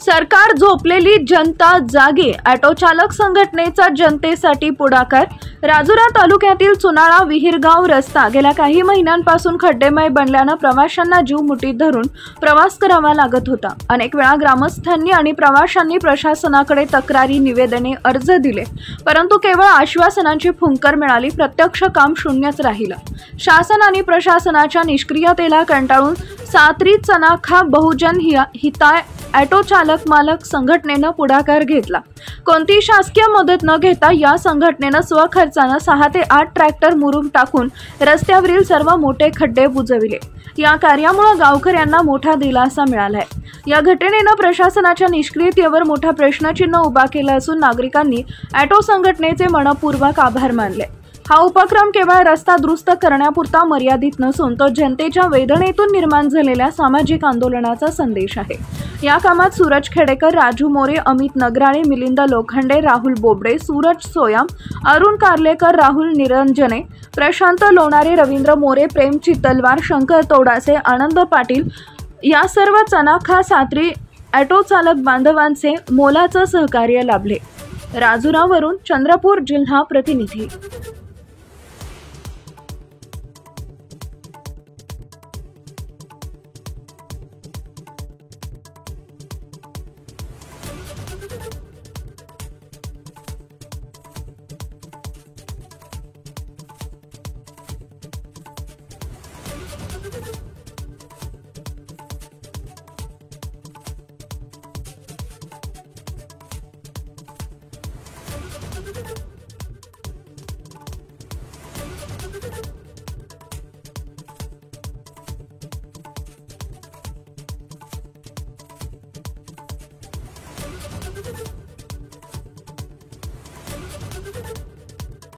सरकार झोपलेली जनता जागे, ऑटो चालक संघटनेचा जनतेसाठी पुढाकार। राजुरा तालुक्यातील चुनाळा विहिरगाव रस्ता गेल्या काही महिन्यांपासून खड्डेमय बनल्याने प्रवाशांना जीव मुठीत धरून प्रवास करावा लागत होता। अनेक वेळा ग्रामस्थांनी आणि प्रवाशांनी प्रशासनाकडे तक्रारी, निवेदने, अर्ज दिले, परंतु केवळ आश्वासनांची फुंकर मिळाली, प्रत्यक्ष काम शून्यच राहिलं। शासन आणि प्रशासनाच्या निष्क्रियतेला कंटाळून सात्री चनाखा बहुजन हिताय ऑटो चालक मालक संघटनेनं पुढाकार घेतला। कोणती शासकीय मदत न घेता या संघटनेनं स्वखर्चानं 6 ते 8 ट्रॅक्टर मुरुम टाकून रस्त्यावरील सर्व मोठे खड्डे बुजविले। या कार्यामुळे गावकऱ्यांना मोठा दिलासा मिळाला आहे। या घटनेनं प्रशासनाच्या निष्क्रियतेवर मोठा प्रश्नचिन्ह उभा केला असून नागरिकांनी ऑटो संघटनेचे मनपूर्वक आभार मानले। हा उपक्रम केवळ रस्ता दुरुस्त करण्यापुरता मर्यादित नसून तो जनतेच्या वेदनेतून निर्माण झालेल्या सामाजिक आंदोलनाचा संदेश आहे। या कामात सूरज खेडेकर, राजू मोरे, अमित नगराळे, मिलिंद लोखंडे, राहुल बोबडे, सूरज सोयाम, अरुण कारलेकर, राहुल निरंजने, प्रशांत लोणारे, रवींद्र मोरे, प्रेम चितलवार, शंकर तोडासे, आनंद पाटील या सर्व चनाखा सात्री ऑटो चालक बांधवांचे मोलाचं सहकार्य लाभले। राजुरावरून चंद्रपूर जिल्हा प्रतिनिधी।